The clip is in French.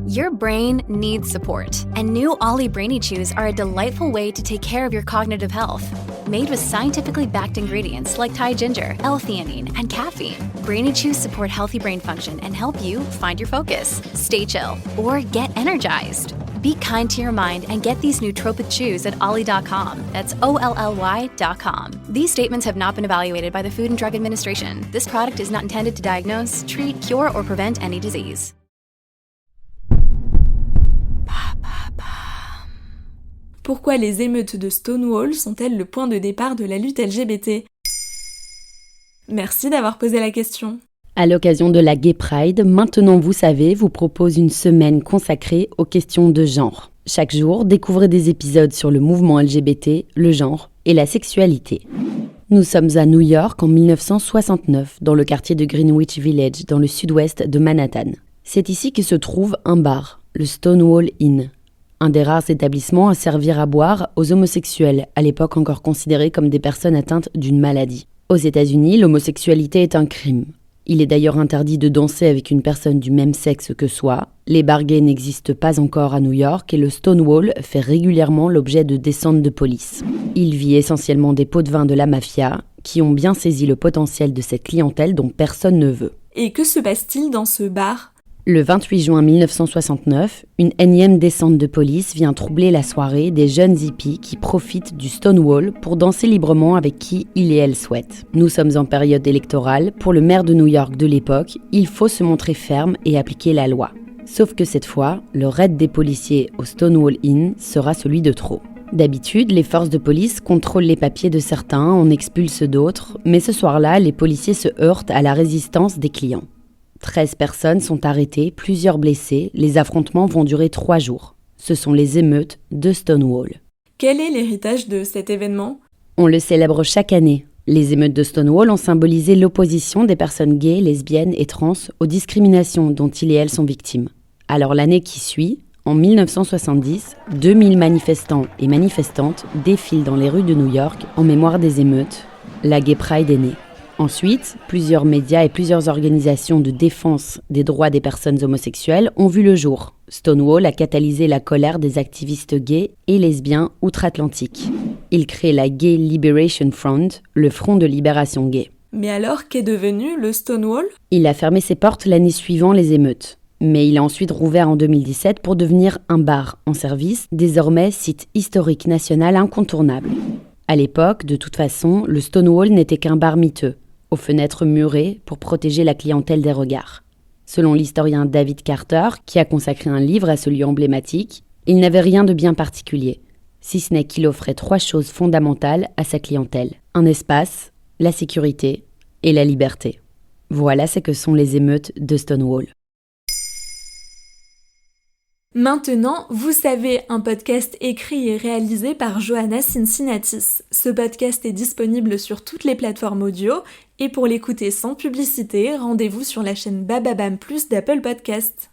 Your brain needs support, and new Ollie Brainy Chews are a delightful way to take care of your cognitive health. Made with scientifically backed ingredients like Thai ginger, L-theanine, and caffeine, Brainy Chews support healthy brain function and help you find your focus, stay chill, or get energized. Be kind to your mind and get these nootropic chews at ollie.com. That's OLLY.com. These statements have not been evaluated by the Food and Drug Administration. This product is not intended to diagnose, treat, cure, or prevent any disease. Pourquoi les émeutes de Stonewall sont-elles le point de départ de la lutte LGBT ? Merci d'avoir posé la question. À l'occasion de la Gay Pride, Maintenant vous savez vous propose une semaine consacrée aux questions de genre. Chaque jour, découvrez des épisodes sur le mouvement LGBT, le genre et la sexualité. Nous sommes à New York en 1969, dans le quartier de Greenwich Village, dans le sud-ouest de Manhattan. C'est ici que se trouve un bar, le Stonewall Inn. Un des rares établissements à servir à boire aux homosexuels, à l'époque encore considérés comme des personnes atteintes d'une maladie. Aux États-Unis, l'homosexualité est un crime. Il est d'ailleurs interdit de danser avec une personne du même sexe que soi. Les bars gays n'existent pas encore à New York et le Stonewall fait régulièrement l'objet de descentes de police. Il vit essentiellement des pots de vin de la mafia, qui ont bien saisi le potentiel de cette clientèle dont personne ne veut. Et que se passe-t-il dans ce bar ? Le 28 juin 1969, une énième descente de police vient troubler la soirée des jeunes hippies qui profitent du Stonewall pour danser librement avec qui il et elle souhaitent. Nous sommes en période électorale. Pour le maire de New York de l'époque, il faut se montrer ferme et appliquer la loi. Sauf que cette fois, le raid des policiers au Stonewall Inn sera celui de trop. D'habitude, les forces de police contrôlent les papiers de certains, en expulsent d'autres, mais ce soir-là, les policiers se heurtent à la résistance des clients. 13 personnes sont arrêtées, plusieurs blessés. Les affrontements vont durer 3 jours. Ce sont les émeutes de Stonewall. Quel est l'héritage de cet événement ? On le célèbre chaque année. Les émeutes de Stonewall ont symbolisé l'opposition des personnes gays, lesbiennes et trans aux discriminations dont ils et elles sont victimes. Alors l'année qui suit, en 1970, 2000 manifestants et manifestantes défilent dans les rues de New York en mémoire des émeutes. La Gay Pride est née. Ensuite, plusieurs médias et plusieurs organisations de défense des droits des personnes homosexuelles ont vu le jour. Stonewall a catalysé la colère des activistes gays et lesbiens outre-Atlantique. Il crée la Gay Liberation Front, le Front de libération gay. Mais alors, qu'est devenu le Stonewall ? Il a fermé ses portes l'année suivant les émeutes. Mais il a ensuite rouvert en 2017 pour devenir un bar en service, désormais site historique national incontournable. À l'époque, de toute façon, le Stonewall n'était qu'un bar miteux, aux fenêtres murées pour protéger la clientèle des regards. Selon l'historien David Carter, qui a consacré un livre à ce lieu emblématique, il n'avait rien de bien particulier, si ce n'est qu'il offrait 3 choses fondamentales à sa clientèle. Un espace, la sécurité et la liberté. Voilà ce que sont les émeutes de Stonewall. Maintenant, vous savez, un podcast écrit et réalisé par Johanna Cincinnatis. Ce podcast est disponible sur toutes les plateformes audio et pour l'écouter sans publicité, rendez-vous sur la chaîne Bababam Plus d'Apple Podcast.